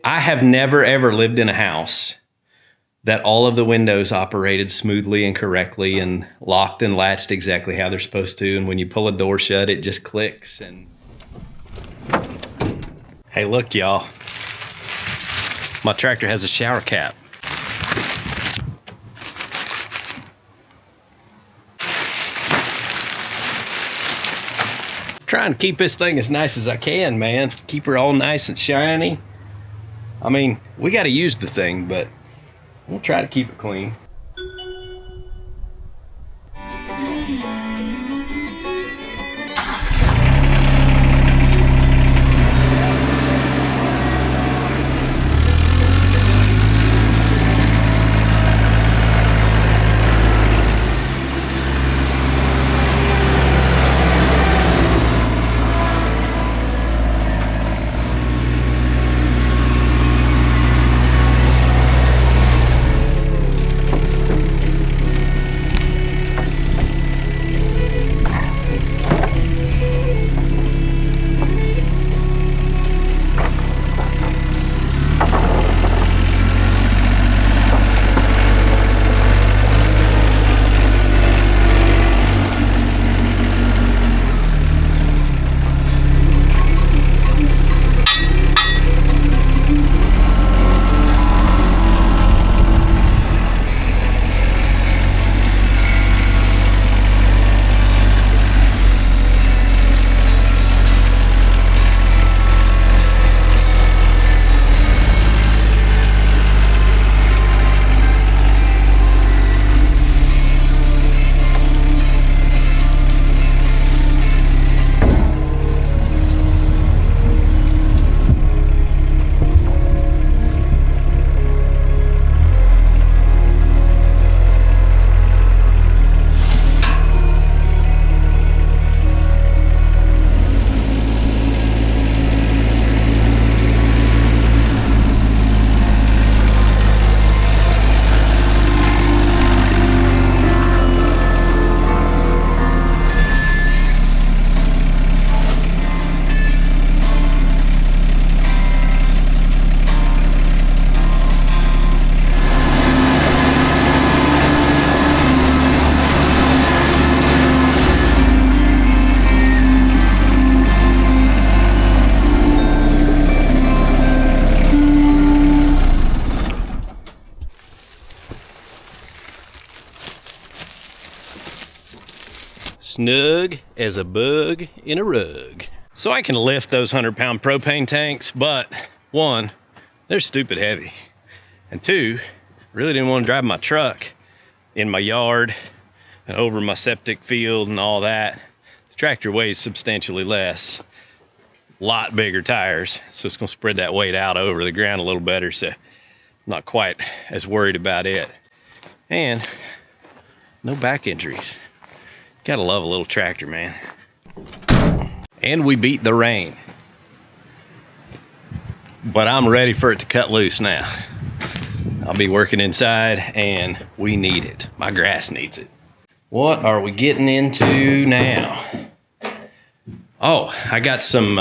I have never ever lived in a house that all of the windows operated smoothly and correctly and locked and latched exactly how they're supposed to. And when you pull a door shut, it just clicks. And hey, look, y'all. My tractor has a shower cap. Trying to keep this thing as nice as I can, man. Keep her all nice and shiny. I mean, we got to use the thing, but we'll try to keep it clean. Snug as a bug in a rug. So I can lift those 100-pound propane tanks, but one, they're stupid heavy. And two, really didn't want to drive my truck in my yard and over my septic field and all that. The tractor weighs substantially less, lot bigger tires, so it's gonna spread that weight out over the ground a little better, so I'm not quite as worried about it. And no back injuries. Gotta love a little tractor, man. And we beat the rain. But I'm ready for it to cut loose now. I'll be working inside and we need it. My grass needs it. What are we getting into now? Oh, I got some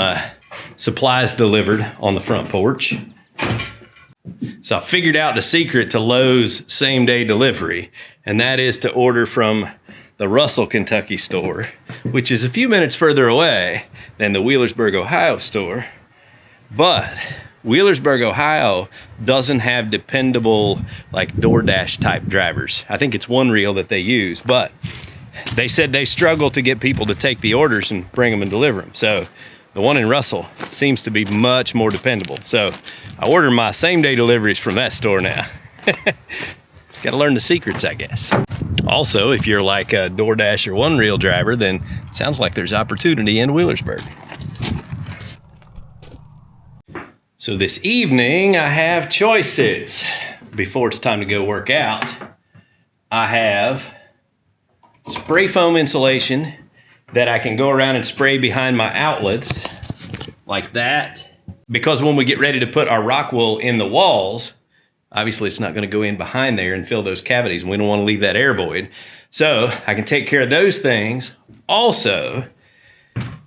supplies delivered on the front porch. So I figured out the secret to Lowe's same-day delivery, and that is to order from the Russell, Kentucky store, which is a few minutes further away than the Wheelersburg, Ohio store. But Wheelersburg, Ohio doesn't have dependable like DoorDash type drivers. I think it's one reel that they use, but they said they struggle to get people to take the orders and bring them and deliver them. So the one in Russell seems to be much more dependable. So I order my same day deliveries from that store now. Got to learn the secrets, I guess. Also, if you're like a DoorDash or one reel driver, then it sounds like there's opportunity in Wheelersburg. So this evening I have choices. Before it's time to go work out, I have spray foam insulation that I can go around and spray behind my outlets like that. Because when we get ready to put our rock wool in the walls, obviously it's not going to go in behind there and fill those cavities, and we don't want to leave that air void. So I can take care of those things. Also,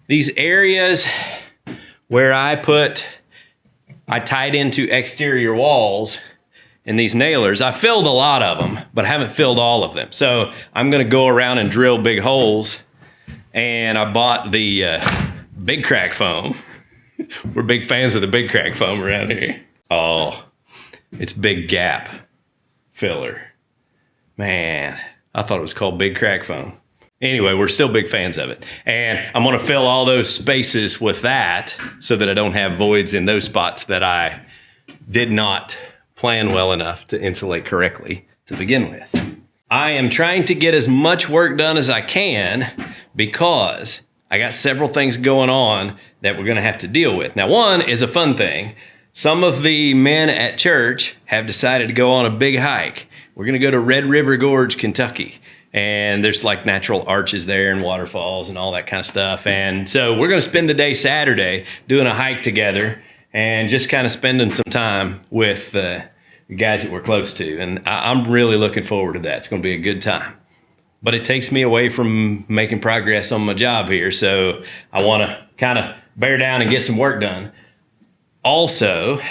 these areas where I put I tied into exterior walls in these nailers. I filled a lot of them, but I haven't filled all of them. So I'm gonna go around and drill big holes. And I bought the big crack foam. We're big fans of the big crack foam around here. Oh, it's big gap filler. Man, I thought it was called big crack foam. Anyway, we're still big fans of it. And I'm gonna fill all those spaces with that so that I don't have voids in those spots that I did not plan well enough to insulate correctly to begin with. I am trying to get as much work done as I can because I got several things going on that we're gonna have to deal with. Now, one is a fun thing. Some of the men at church have decided to go on a big hike. We're gonna go to Red River Gorge, Kentucky. And there's like natural arches there and waterfalls and all that kind of stuff. And so we're gonna spend the day Saturday doing a hike together and just kind of spending some time with the guys that we're close to. And I'm really looking forward to that. It's gonna be a good time. But it takes me away from making progress on my job here. So I wanna kind of bear down and get some work done. Also,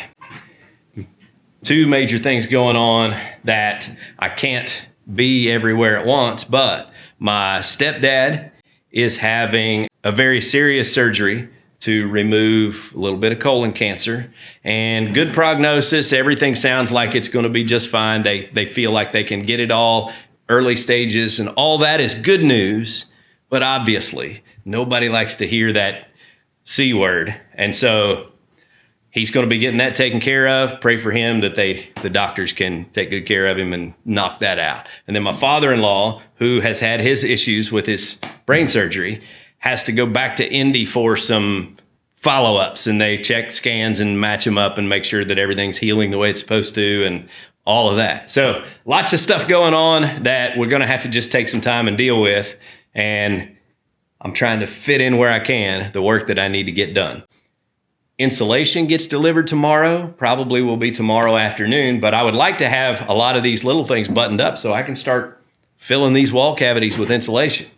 two major things going on that I can't be everywhere at once, but my stepdad is having a very serious surgery to remove a little bit of colon cancer, and good prognosis. Everything sounds like it's going to be just fine. They feel like they can get it all early stages, and all that is good news, but obviously nobody likes to hear that C word. And so he's going to be getting that taken care of. Pray for him that the doctors can take good care of him and knock that out. And then my father-in-law, who has had his issues with his brain surgery, has to go back to Indy for some follow-ups, and they check scans and match them up and make sure that everything's healing the way it's supposed to and all of that. So lots of stuff going on that we're going to have to just take some time and deal with. And I'm trying to fit in where I can the work that I need to get done. Insulation gets delivered tomorrow, probably will be tomorrow afternoon, but I would like to have a lot of these little things buttoned up so I can start filling these wall cavities with insulation.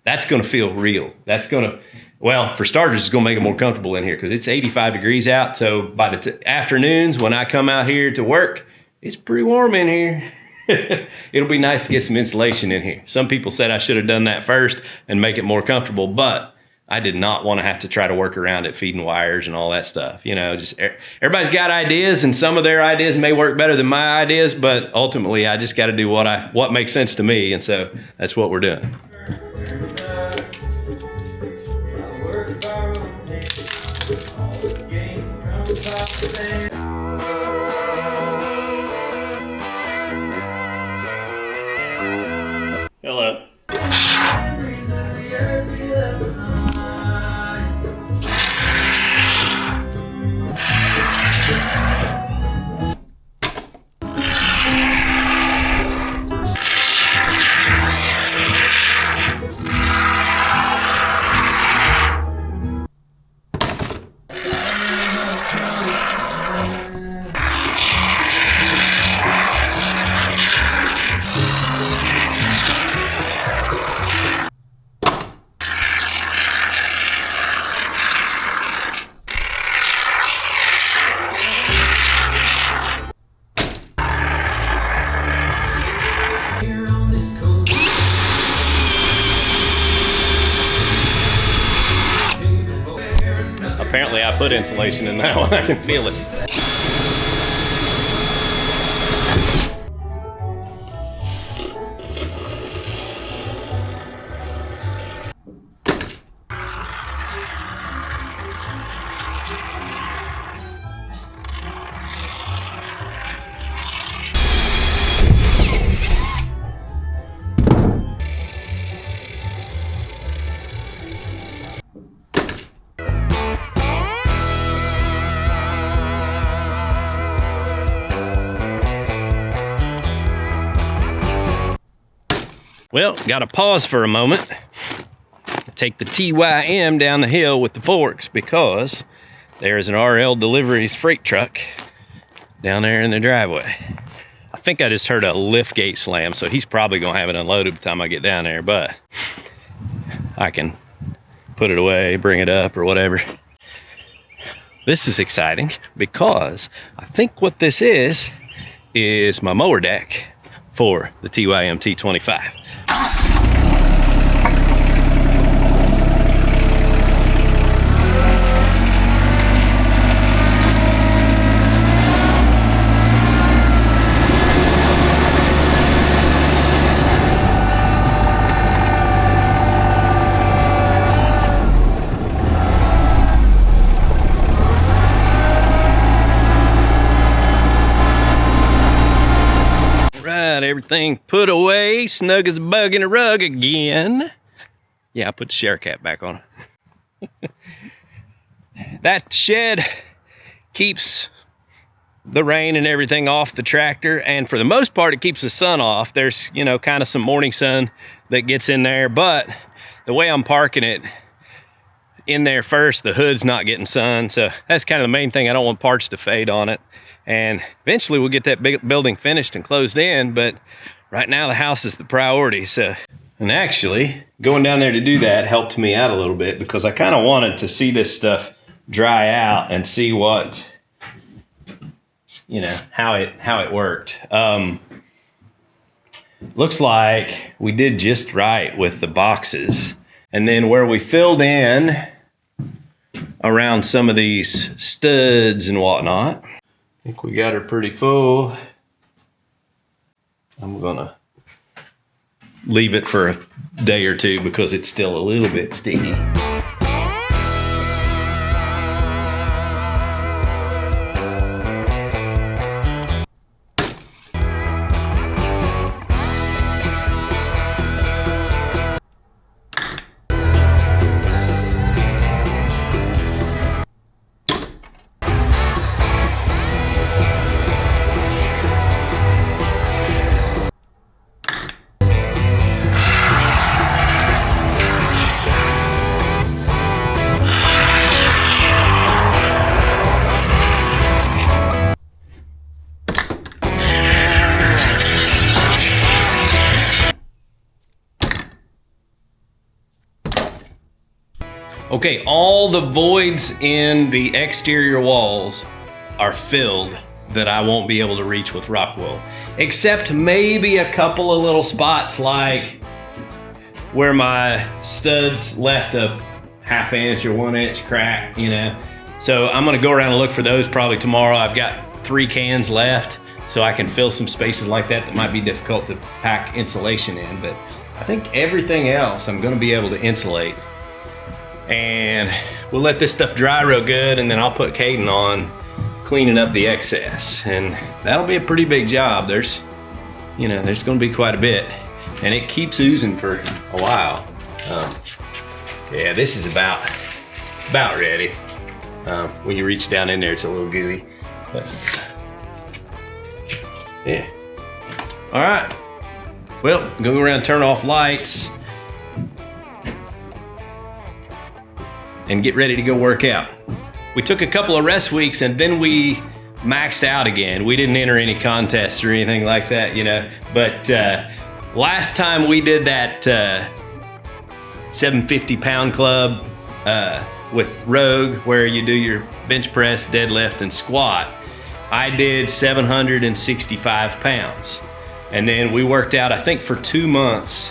That's gonna feel real. That's gonna, well, for starters, it's gonna make it more comfortable in here because it's 85 degrees out. So by the afternoons when I come out here to work, it's pretty warm in here. It'll be nice to get some insulation in here. Some people said I should have done that first and make it more comfortable, but I did not want to have to try to work around it, feeding wires and all that stuff. You know, just everybody's got ideas, and some of their ideas may work better than my ideas, but ultimately I just got to do what makes sense to me, and so that's what we're doing. Hello. Apparently I put insulation in that one. I can feel it. Well, got to pause for a moment. Take the TYM down the hill with the forks because there is an RL Deliveries freight truck down there in the driveway. I think I just heard a lift gate slam, so he's probably gonna have it unloaded by the time I get down there, but I can put it away, bring it up or whatever. This is exciting because I think what this is my mower deck for the TYM T25. Everything put away, snug as a bug in a rug again. Yeah, I put the shower cap back on. That shed keeps the rain and everything off the tractor, and for the most part it keeps the sun off. There's, you know, kind of some morning sun that gets in there, but the way I'm parking it in there first, the hood's not getting sun, so that's kind of the main thing. I don't want parts to fade on it. And eventually we'll get that big building finished and closed in, but right now the house is the priority. So, and actually going down there to do that helped me out a little bit because I kind of wanted to see this stuff dry out and see what, you know, how it worked. Looks like we did just right with the boxes. And then where we filled in around some of these studs and whatnot, I think we got her pretty full. I'm gonna leave it for a day or two because it's still a little bit sticky. Okay, all the voids in the exterior walls are filled that I won't be able to reach with rock wool, except maybe a couple of little spots like where my studs left a 1/2 inch or 1 inch crack, you know. So I'm gonna go around and look for those probably tomorrow. I've got 3 cans left, so I can fill some spaces like that might be difficult to pack insulation in, but I think everything else I'm gonna be able to insulate. And we'll let this stuff dry real good, and then I'll put Caden on cleaning up the excess, and that'll be a pretty big job. There's gonna be quite a bit, and it keeps oozing for a while. Yeah, this is about ready. When you reach down in there, it's a little gooey, but yeah. All right, well, go around, turn off lights, and get ready to go work out. We took a couple of rest weeks and then we maxed out again. We didn't enter any contests or anything like that, you know, but last time we did that 750 pound club with Rogue, where you do your bench press, deadlift, and squat, I did 765 pounds. And then we worked out, I think, for 2 months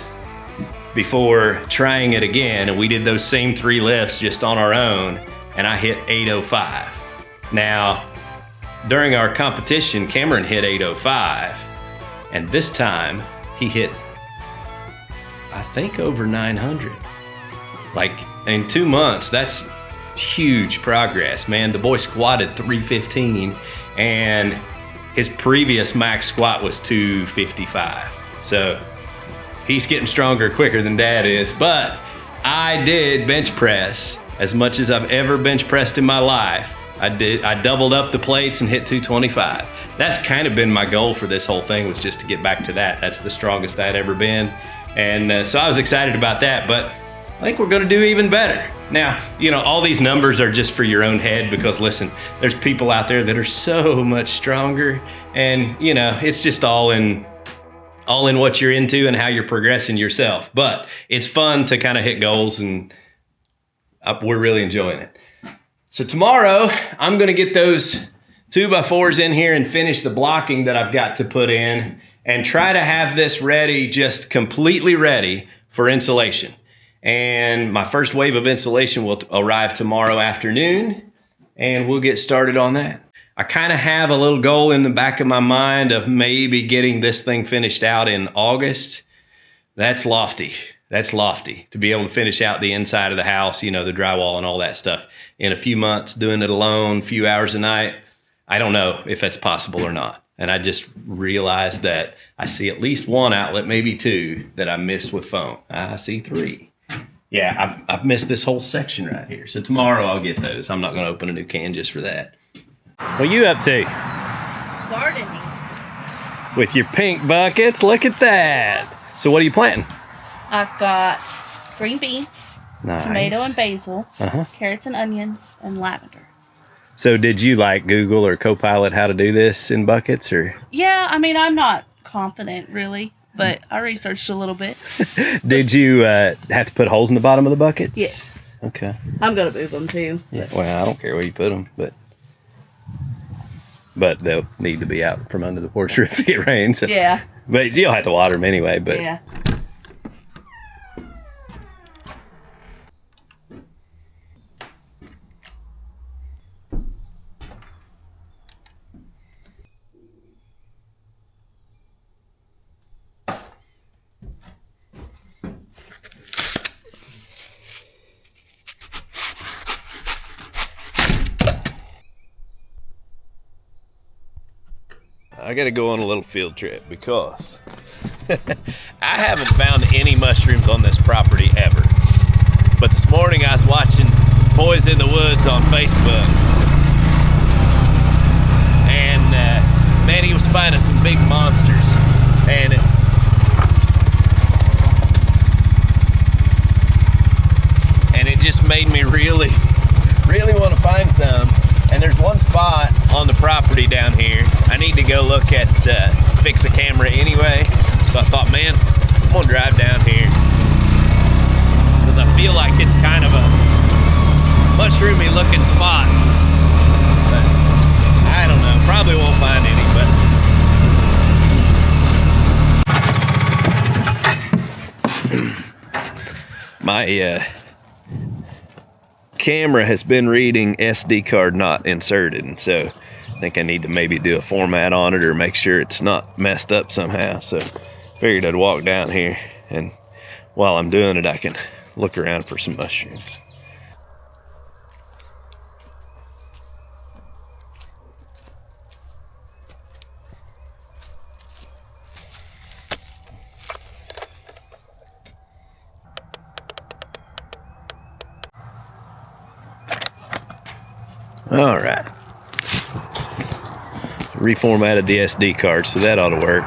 before trying it again, and we did those same 3 lifts just on our own, and I hit 805. Now, during our competition, Cameron hit 805, and this time he hit, I think, over 900. Like, in 2 months, that's huge progress, man. The boy squatted 315, and his previous max squat was 255. So he's getting stronger quicker than Dad is. But I did bench press as much as I've ever bench pressed in my life. I doubled up the plates and hit 225. That's kind of been my goal for this whole thing, was just to get back to that. That's the strongest I'd ever been. And so I was excited about that, but I think we're gonna do even better. Now, you know, all these numbers are just for your own head, because listen, there's people out there that are so much stronger, and you know, it's just all in what you're into and how you're progressing yourself. But it's fun to kind of hit goals, and we're really enjoying it. So tomorrow, I'm gonna get those 2x4s in here and finish the blocking that I've got to put in and try to have this ready, just completely ready for insulation. And my first wave of insulation will arrive tomorrow afternoon, and we'll get started on that. I kind of have a little goal in the back of my mind of maybe getting this thing finished out in August. That's lofty. That's lofty to be able to finish out the inside of the house, you know, the drywall and all that stuff in a few months, doing it alone, a few hours a night. I don't know if that's possible or not. And I just realized that I see at least one outlet, maybe two, that I missed with foam. I see three. Yeah, I've missed this whole section right here. So tomorrow I'll get those. I'm not going to open a new can just for that. What are you up to? Gardening. With your pink buckets? Look at that. So what are you planting? I've got green beans, Nice. tomato and basil, carrots and onions, and lavender. So did you like Google or Copilot how to do this in buckets, or? Yeah, I mean, I'm not confident really, but I researched a little bit. Did you have to put holes in the bottom of the buckets? Yes. Okay. I'm going to move them too. Yeah. Well, I don't care where you put them, but they'll need to be out from under the porch roof to get rain. So. Yeah. But you'll have to water them anyway. But yeah. I gotta go on a little field trip because I haven't found any mushrooms on this property ever. But this morning I was watching Boys in the Woods on Facebook, and man, he was finding some big monsters, and it just made me really want to find some. And there's one spot on the property down here. I need to go look at, fix a camera anyway. So I thought, man, I'm gonna drive down here, because I feel like it's kind of a mushroomy looking spot. But I don't know, probably won't find any, but. My camera has been reading SD card not inserted, and so I think I need to maybe do a format on it or make sure it's not messed up somehow. So figured I'd walk down here, and while I'm doing it I can look around for some mushrooms. All right, reformatted the SD card, so that ought to work.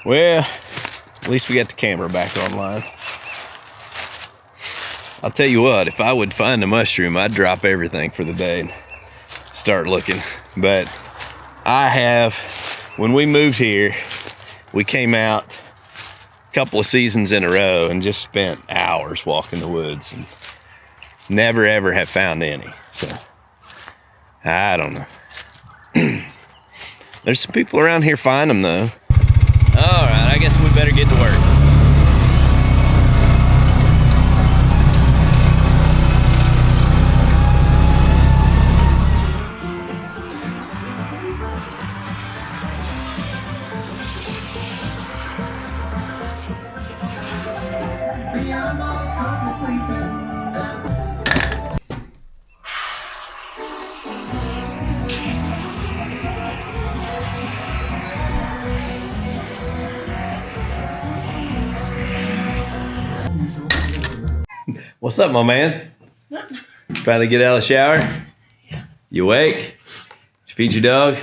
Well, at least we got the camera back online. I'll tell you what, if I would find a mushroom, I'd drop everything for the day and start looking. But when we moved here, we came out a couple of seasons in a row and just spent hours walking the woods and never ever have found any. So I don't know. There's some people around here find them though. All right, I guess we better get to work. What's up, my man? Finally get out of the shower? Yeah. You awake? Did you feed your dog?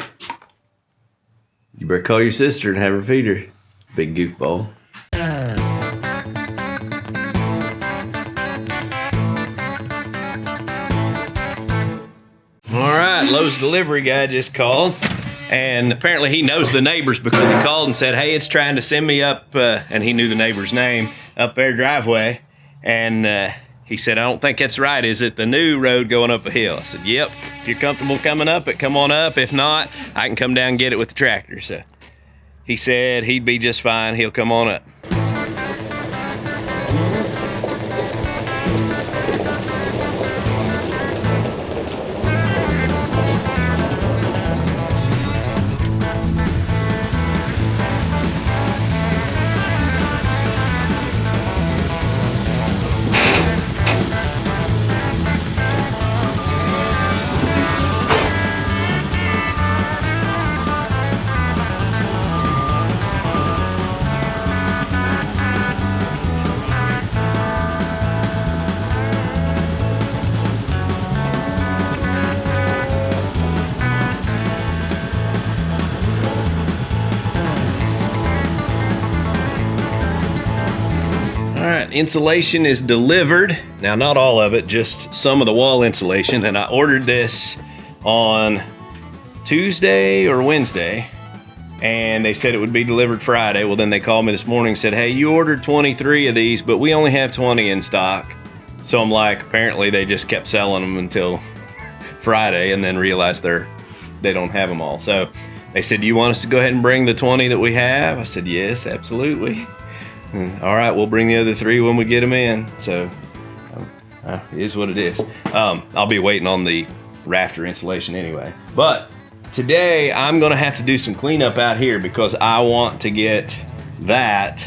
You better call your sister and have her feed her. Big goofball. All right, right, Lowe's delivery guy just called. And apparently he knows the neighbors because he called and said, hey, it's trying to send me up, and he knew the neighbor's name, up their driveway. And he said, I don't think that's right. Is it the new road going up a hill? I said, yep. If you're comfortable coming up it, come on up. If not, I can come down and get it with the tractor. So he said he'd be just fine. He'll come on up. All right, insulation is delivered. Now, not all of it, just some of the wall insulation. And I ordered this on Tuesday or Wednesday, and they said it would be delivered Friday. Well, then they called me this morning and said, hey, you ordered 23 of these, but we only have 20 in stock. So I'm like, apparently they just kept selling them until Friday and then realized they don't have them all. So they said, do you want us to go ahead and bring the 20 that we have? I said, yes, absolutely. All right, we'll bring the other 3 when we get them in. So it is what it is. I'll be waiting on the rafter insulation anyway. But today I'm gonna have to do some cleanup out here because I want to get that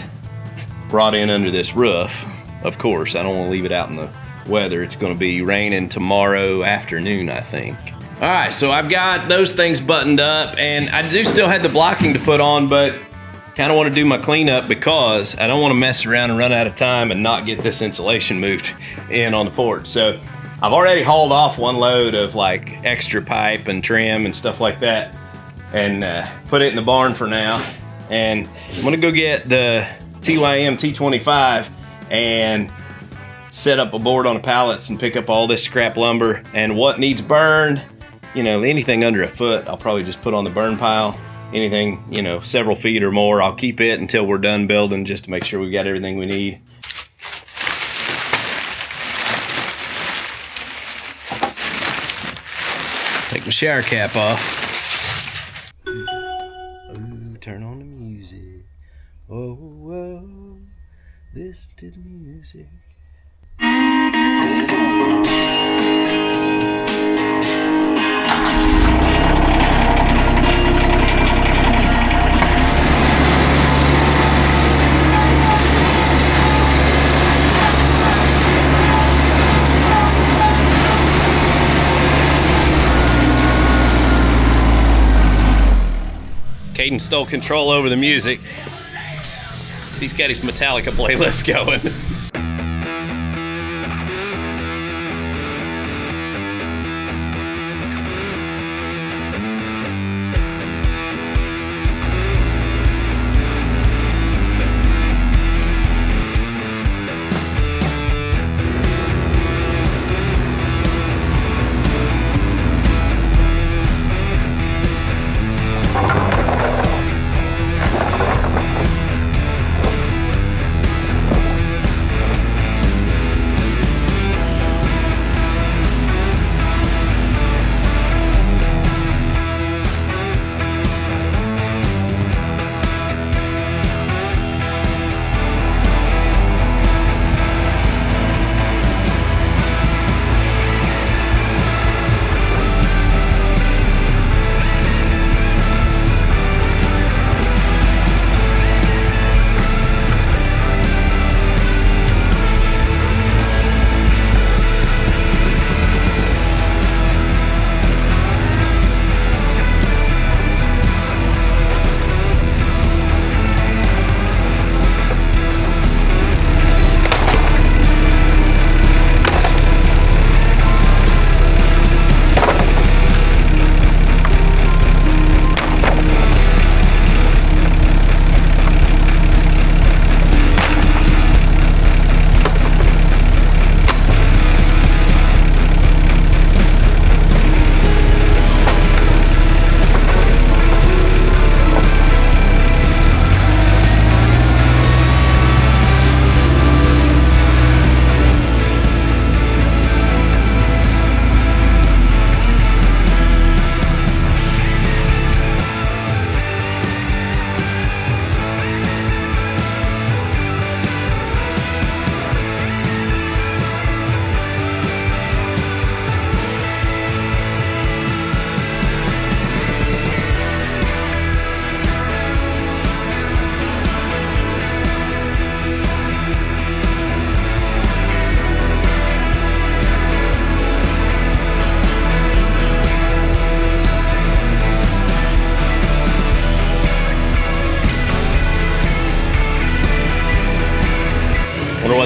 brought in under this roof. Of course, I don't want to leave it out in the weather. It's gonna be raining tomorrow afternoon, I think. All right, so I've got those things buttoned up, and I do still have the blocking to put on, but kind of want to do my cleanup because I don't want to mess around and run out of time and not get this insulation moved in on the porch. So I've already hauled off 1 load of like extra pipe and trim and stuff like that and put it in the barn for now. And I'm gonna go get the TYM T25 and set up a board on the pallets and pick up all this scrap lumber, and what needs burned, you know, anything under a foot, I'll probably just put on the burn pile. Anything, you know, several feet or more, I'll keep it until we're done building just to make sure we've got everything we need. Take my shower cap off. Ooh, turn on the music. Oh, whoa, listen to the music. Caden stole control over the music. He's got his Metallica playlist going.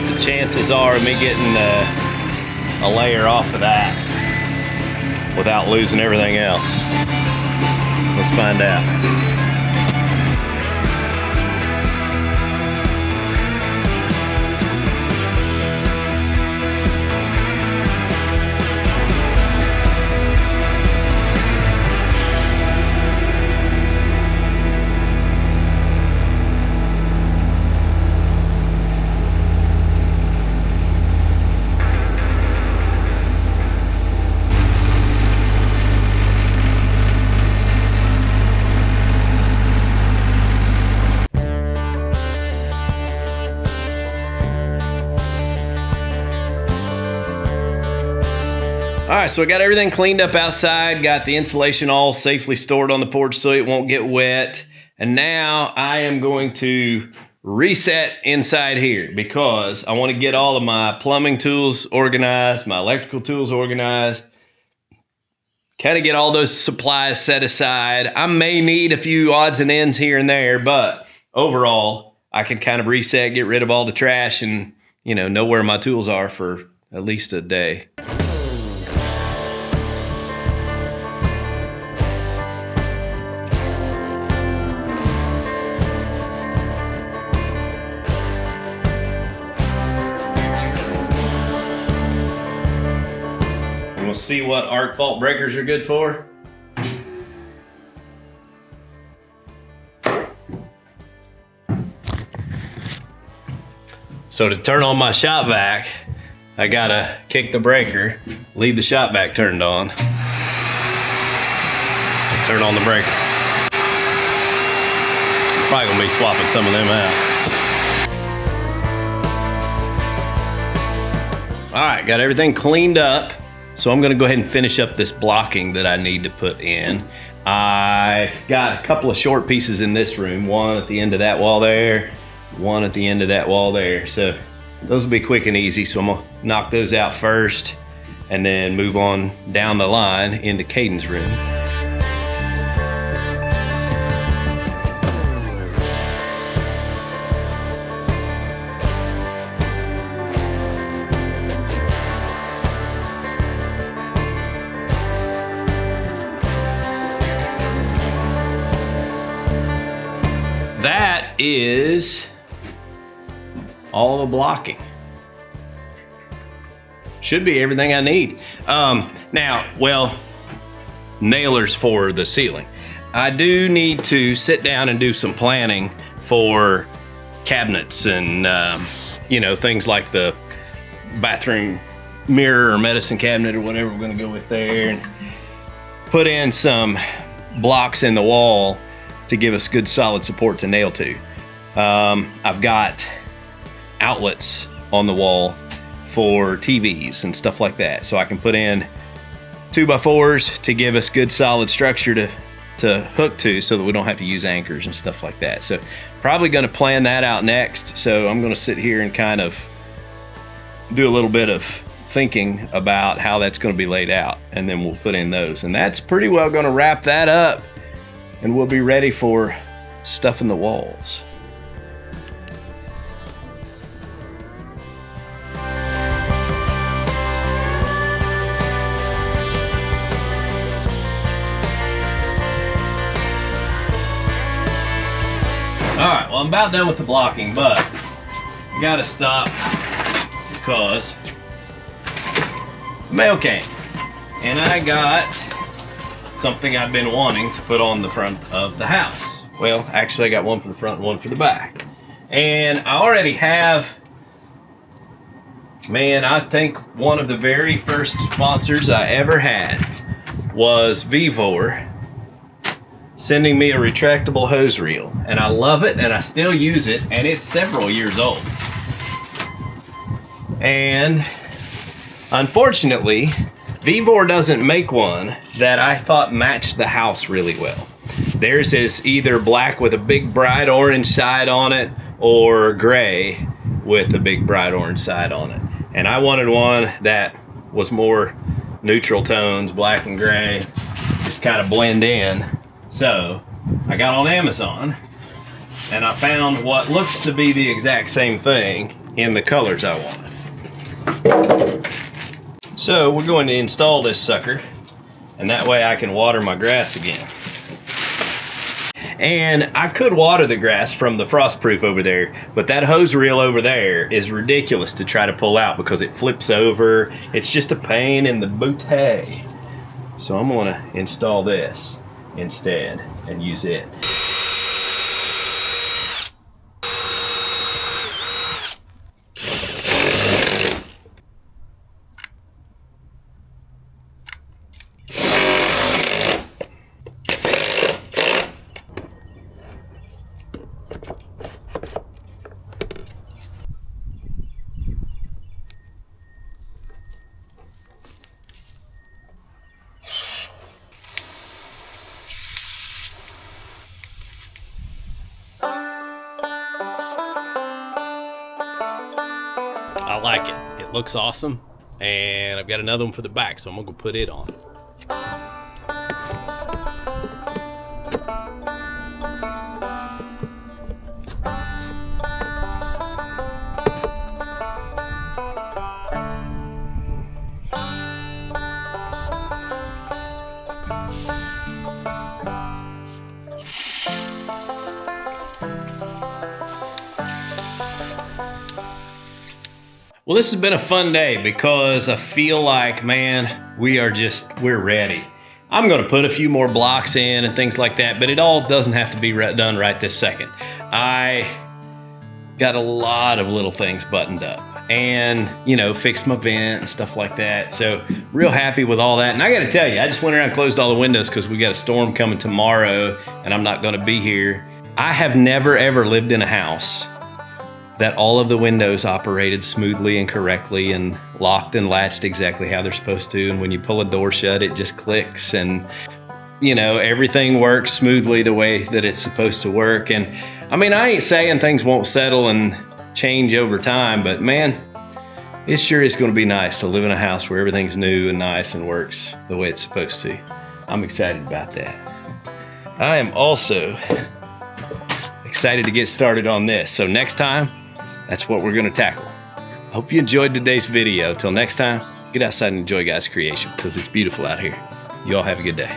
what the chances are of me getting a layer off of that without losing everything else. Let's find out. All right, so I got everything cleaned up outside, got the insulation all safely stored on the porch so it won't get wet. And now I am going to reset inside here because I want to get all of my plumbing tools organized, my electrical tools organized, kind of get all those supplies set aside. I may need a few odds and ends here and there, but overall, I can kind of reset, get rid of all the trash and, know where my tools are for at least a day. We'll see what arc fault breakers are good for. So to turn on my shop vac, I gotta kick the breaker, leave the shop vac turned on, and turn on the breaker. Probably gonna be swapping some of them out. All right, got everything cleaned up. So I'm gonna go ahead and finish up this blocking that I need to put in. I've got a couple of short pieces in this room, one at the end of that wall there, one at the end of that wall there. So those will be quick and easy. So I'm gonna knock those out first and then move on down the line into Caden's room. That is all the blocking. Should be everything I need. Nailers for the ceiling. I do need to sit down and do some planning for cabinets and things like the bathroom mirror or medicine cabinet or whatever we're gonna go with there, and put in some blocks in the wall to give us good solid support to nail to. I've got outlets on the wall for TVs and stuff like that, so I can put in 2x4s to give us good solid structure to hook to so that we don't have to use anchors and stuff like that. So probably gonna plan that out next. So I'm gonna sit here and kind of do a little bit of thinking about how that's gonna be laid out, and then we'll put in those. And that's pretty well gonna wrap that up, and we'll be ready for stuffing the walls. All right, well, I'm about done with the blocking, but I gotta stop because the mail came, and I got something I've been wanting to put on the front of the house. Well, actually I got one for the front and one for the back. And I already have, I think one of the very first sponsors I ever had was Vevor sending me a retractable hose reel. And I love it, and I still use it, and it's several years old. And unfortunately, Vevor doesn't make one that I thought matched the house really well. Theirs is either black with a big bright orange side on it or gray with a big bright orange side on it. And I wanted one that was more neutral tones, black and gray, just kind of blend in. So I got on Amazon and I found what looks to be the exact same thing in the colors I want. So we're going to install this sucker, and that way I can water my grass again. And I could water the grass from the frostproof over there, but that hose reel over there is ridiculous to try to pull out because it flips over. It's just a pain in the booty. So I'm gonna install this instead and use it. I like it. It looks awesome. And I've got another one for the back, so I'm gonna go put it on. Well, this has been a fun day because I feel like, man, we're ready. I'm gonna put a few more blocks in and things like that, but it all doesn't have to be done right this second. I got a lot of little things buttoned up and, you know, fixed my vent and stuff like that. So real happy with all that. And I gotta tell you, I just went around and closed all the windows because we got a storm coming tomorrow and I'm not gonna be here. I have never ever lived in a house that all of the windows operated smoothly and correctly and locked and latched exactly how they're supposed to. And when you pull a door shut, it just clicks and, you know, everything works smoothly the way that it's supposed to work. And I mean, I ain't saying things won't settle and change over time, but man, it sure is gonna be nice to live in a house where everything's new and nice and works the way it's supposed to. I'm excited about that. I am also excited to get started on this. So next time, that's what we're gonna tackle. I hope you enjoyed today's video. Till next time, get outside and enjoy God's creation because it's beautiful out here. You all have a good day.